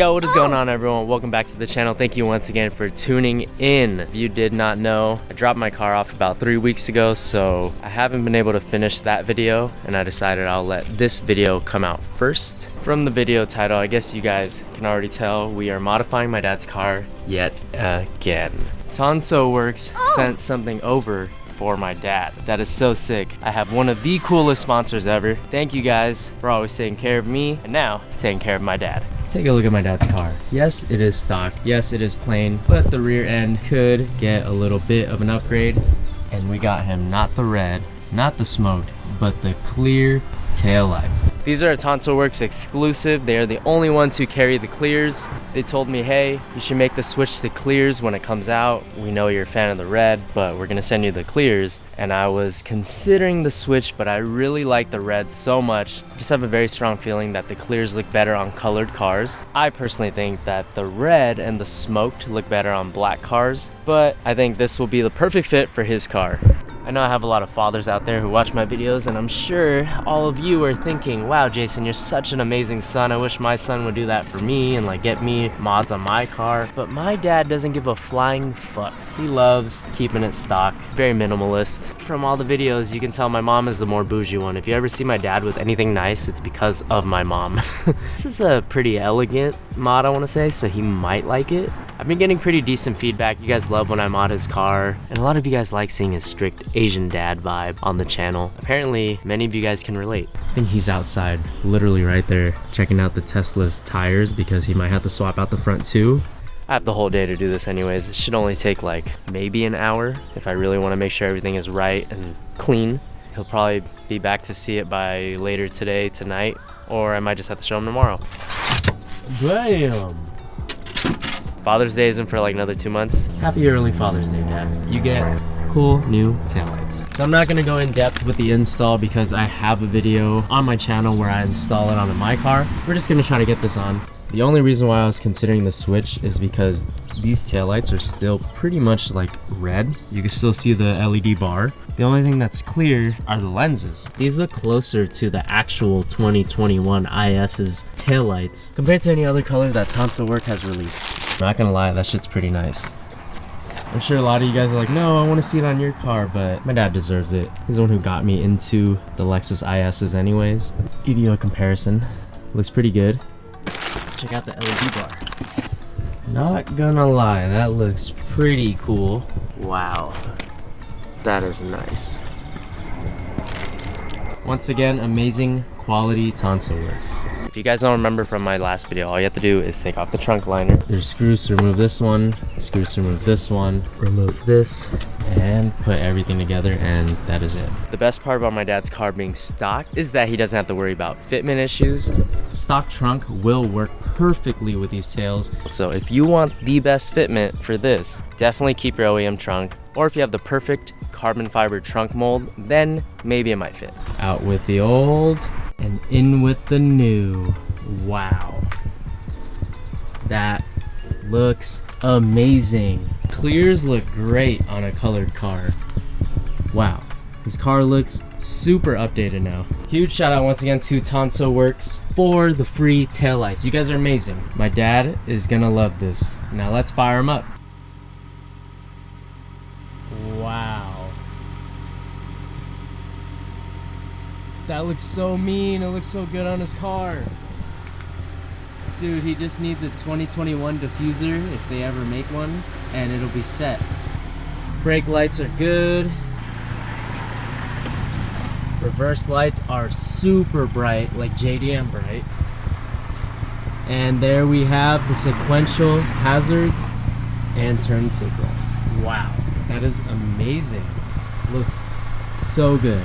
Yo, what is going on, everyone? Welcome back to the channel. Thank you once again for tuning in. If you did not know, I dropped my car off about 3 weeks ago, so I haven't been able to finish that video, and I decided I'll let this video come out first. From the video title, I guess you guys can already tell we are modifying my dad's car yet again. TansoWerkz sent something over for my dad. That is so sick. I have one of the coolest sponsors ever. Thank you guys for always taking care of me, and now taking care of my dad. Take a look at my dad's car. Yes, it is stock. Yes, it is plain, but the rear end could get a little bit of an upgrade. And we got him not the red, not the smoked, but the clear taillights. These are a TansoWerkz exclusive. They are the only ones who carry the clears. They told me, hey, you should make the switch to clears when it comes out. We know you're a fan of the red, but we're gonna send you the clears. And I was considering the switch, but I really like the red so much. I just have a very strong feeling that the clears look better on colored cars. I personally think that the red and the smoked look better on black cars, but I think this will be the perfect fit for his car. I know I have a lot of fathers out there who watch my videos, and I'm sure all of you are thinking, wow, Jason, you're such an amazing son. I wish my son would do that for me and like get me mods on my car. But my dad doesn't give a flying fuck. He loves keeping it stock, very minimalist. From all the videos, you can tell my mom is the more bougie one. If you ever see my dad with anything nice, it's because of my mom. This is a pretty elegant mod, I want to say, so he might like it. I've been getting pretty decent feedback. You guys love when I mod his car, and a lot of you guys like seeing his strict Asian dad vibe on the channel. Apparently, many of you guys can relate. I think he's outside, literally right there, checking out the Tesla's tires because he might have to swap out the front too. I have the whole day to do this anyways. It should only take like maybe an hour if I really want to make sure everything is right and clean. He'll probably be back to see it by later today, tonight, or I might just have to show him tomorrow. Bam! Father's Day isn't for like another 2 months. Happy early Father's Day, Dad. You get cool new taillights. So I'm not gonna go in depth with the install because I have a video on my channel where I install it onto my car. We're just gonna try to get this on. The only reason why I was considering the switch is because these taillights are still pretty much like red. You can still see the LED bar. The only thing that's clear are the lenses. These look closer to the actual 2021 IS's taillights compared to any other color that TansoWerkz has released. I'm not gonna lie, that shit's pretty nice. I'm sure a lot of you guys are like, no, I want to see it on your car, but my dad deserves it. He's the one who got me into the Lexus IS's anyways. Give you a comparison. Looks pretty good. Let's check out the LED bar. Not gonna lie, that looks pretty cool. Wow, that is nice. Once again, amazing quality TansoWerkz. If you guys don't remember from my last video, all you have to do is take off the trunk liner. There's screws to remove this one, screws to remove this one, remove this, and put everything together, and that is it. The best part about my dad's car being stock is that he doesn't have to worry about fitment issues. Stock trunk will work perfectly with these tails. So if you want the best fitment for this, definitely keep your OEM trunk. Or if you have the perfect carbon fiber trunk mold, then maybe it might fit. Out with the old and in with the new. Wow. That looks amazing. Clears look great on a colored car. Wow. This car looks super updated now. Huge shout out once again to TansoWerkz for the free taillights. You guys are amazing. My dad is gonna love this. Now let's fire him up. Wow. That looks so mean. It looks so good on his car. Dude, he just needs a 2021 diffuser if they ever make one, and it'll be set. Brake lights are good. Reverse lights are super bright, like JDM bright. And there we have the sequential hazards and turn signals. Wow, that is amazing. Looks so good.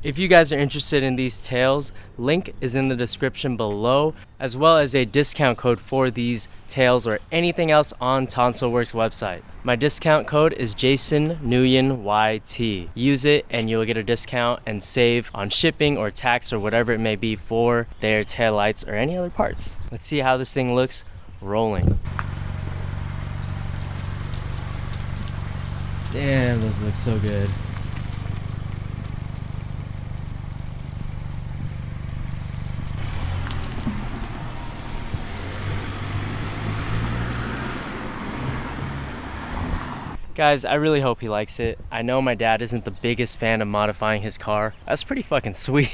If you guys are interested in these tails, link is in the description below, as well as a discount code for these tails or anything else on TansoWerkz website. My discount code is Jason Nguyen YT. Use it and you'll get a discount and save on shipping or tax or whatever it may be for their tail lights or any other parts. Let's see how this thing looks rolling. Damn, those look so good. Guys, I really hope he likes it. I know my dad isn't the biggest fan of modifying his car. That's pretty fucking sweet.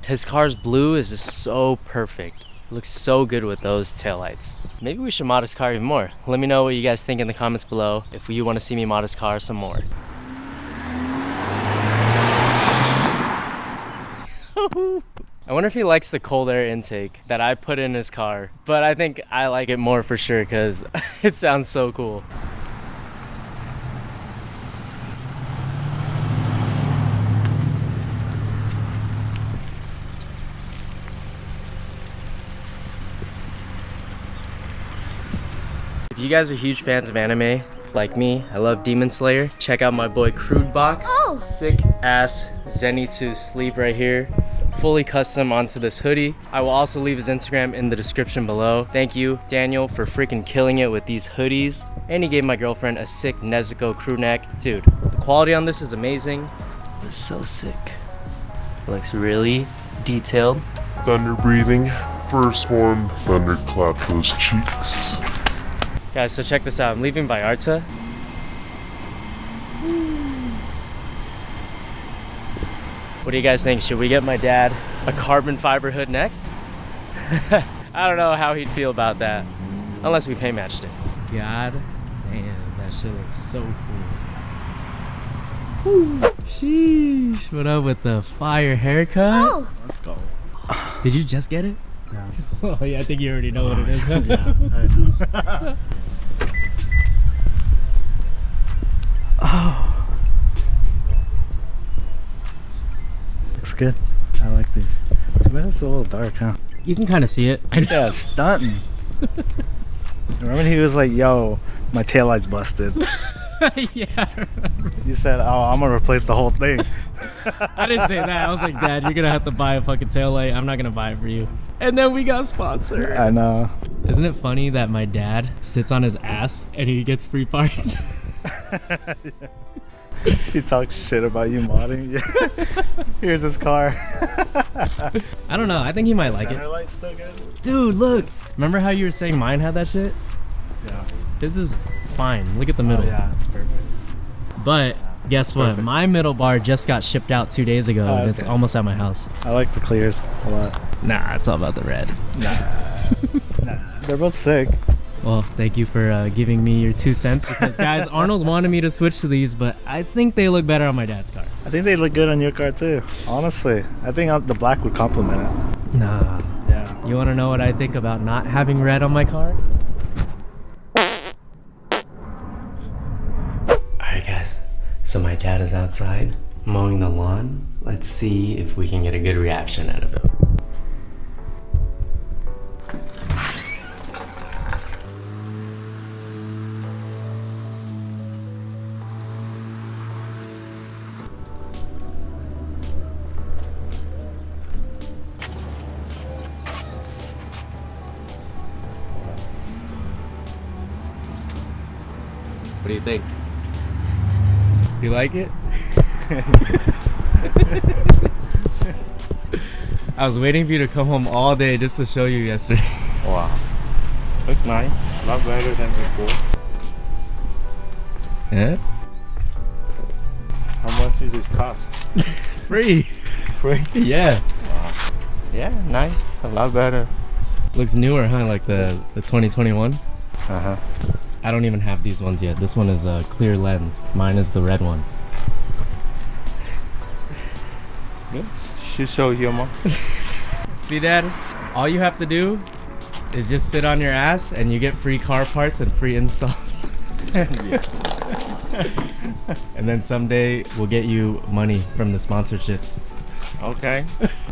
His car's blue is just so perfect. It looks so good with those taillights. Maybe we should mod his car even more. Let me know what you guys think in the comments below if you want to see me mod his car some more. I wonder if he likes the cold air intake that I put in his car, but I think I like it more for sure because it sounds so cool. If you guys are huge fans of anime, like me, I love Demon Slayer, check out my boy CrudeBox. Oh. Sick ass Zenitsu sleeve right here. Fully custom onto this hoodie. I will also leave his Instagram in the description below. Thank you, Daniel, for freaking killing it with these hoodies. And he gave my girlfriend a sick Nezuko crew neck. Dude, the quality on this is amazing. It's so sick. It looks really detailed. Thunder breathing. First one, thunder clap those cheeks. Guys, so check this out. I'm leaving Vallarta. What do you guys think? Should we get my dad a carbon fiber hood next? I don't know how he'd feel about that. Unless we paint matched it. God damn, that shit looks so cool. Woo. Sheesh. What up with the fire haircut? Oh. Let's go. Did you just get it? Yeah. Oh yeah, I think you already know what it is. Yeah, I know. Oh. Looks good. I like these. Too bad it's a little dark, huh? You can kind of see it. Yeah, stunting. Remember when he was like, yo, my taillight's busted. Yeah, I remember. You said, oh, I'm gonna replace the whole thing. I didn't say that. I was like, Dad, you're gonna have to buy a fucking taillight. I'm not gonna buy it for you. And then we got sponsored. I know. Isn't it funny that my dad sits on his ass and he gets free parts? He talks shit about you modding. Here's his car. I don't know. I think he might like Center it. light's still good? Dude, look. Remember how you were saying mine had that shit? Yeah. This is fine. Look at the middle. Oh, yeah, it's perfect. But guess what? Perfect. My middle bar just got shipped out 2 days ago and it's okay. almost at my house. I like the clears a lot. Nah, it's all about the red. Nah. They're both sick. Well, thank you for giving me your 2 cents because, guys, Arnold wanted me to switch to these, but I think they look better on my dad's car. I think they look good on your car too. Honestly, I think the black would complement it. Nah. Yeah. You want to know what I think about not having red on my car? Alright, guys. So my dad is outside mowing the lawn. Let's see if we can get a good reaction out of him. What do you think? You like it? I was waiting for you to come home all day just to show you yesterday. Wow. Looks nice. A lot better than before. Yeah? How much does this cost? Free. Free? Yeah. Wow. Yeah, nice. A lot better. Looks newer, huh? Like the 2021? Uh-huh. I don't even have these ones yet. This one is a clear lens. Mine is the red one. Should show your mom. See, Dad? All you have to do is just sit on your ass and you get free car parts and free installs. And then someday we'll get you money from the sponsorships. Okay.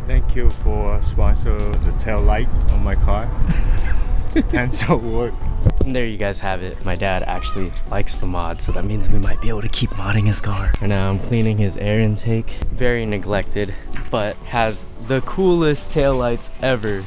Thank you for sponsor the tail light on my car. TansoWerkz. And there you guys have it. My dad actually likes the mod, so that means we might be able to keep modding his car. Right now I'm cleaning his air intake. Very neglected, but has the coolest taillights ever.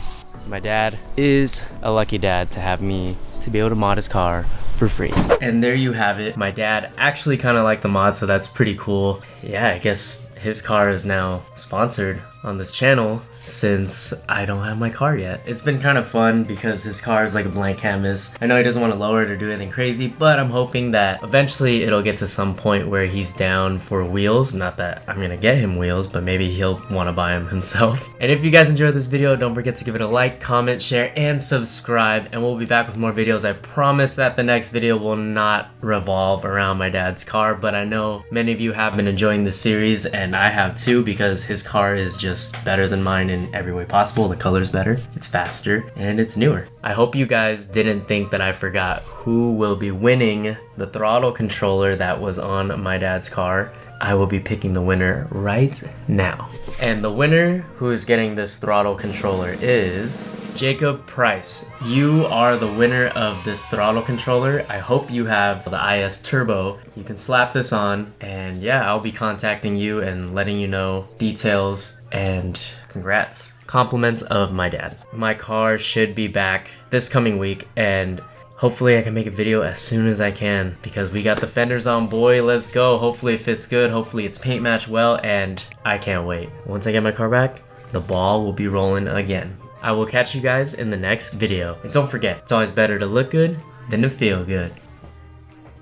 My dad is a lucky dad to have me to be able to mod his car for free. And there you have it. My dad actually kind of liked the mod, so that's pretty cool. Yeah, I guess his car is now sponsored on this channel since I don't have my car yet. It's been kind of fun because his car is like a blank canvas. I know he doesn't want to lower it or do anything crazy, but I'm hoping that eventually it'll get to some point where he's down for wheels. Not that I'm gonna get him wheels, but maybe he'll want to buy them himself. And if you guys enjoyed this video, don't forget to give it a like, comment, share, and subscribe. And we'll be back with more videos. I promise that the next video will not revolve around my dad's car, but I know many of you have been enjoying this series, and I have too, because his car is just better than mine in every way possible. The color's better, it's faster, and it's newer. I hope you guys didn't think that I forgot who will be winning the throttle controller that was on my dad's car. I will be picking the winner right now. And the winner who is getting this throttle controller is Jacob Price. You are the winner of this throttle controller. I hope you have the IS Turbo. You can slap this on, and yeah, I'll be contacting you and letting you know details, and congrats. Compliments of my dad. My car should be back this coming week, and hopefully I can make a video as soon as I can, because we got the fenders on, boy. Let's go. Hopefully it fits good. Hopefully it's paint matched well, and I can't wait. Once I get my car back, the ball will be rolling again. I will catch you guys in the next video. And don't forget, it's always better to look good than to feel good.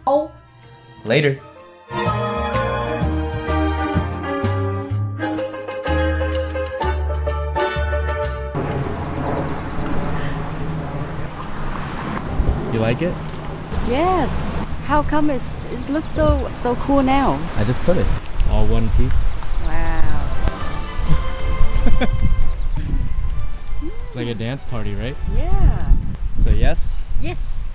Oh, later. You like it? Yes. How come it looks so cool now? I just put it. All one piece. Wow. It's like a dance party, right? Yeah. So yes? Yes.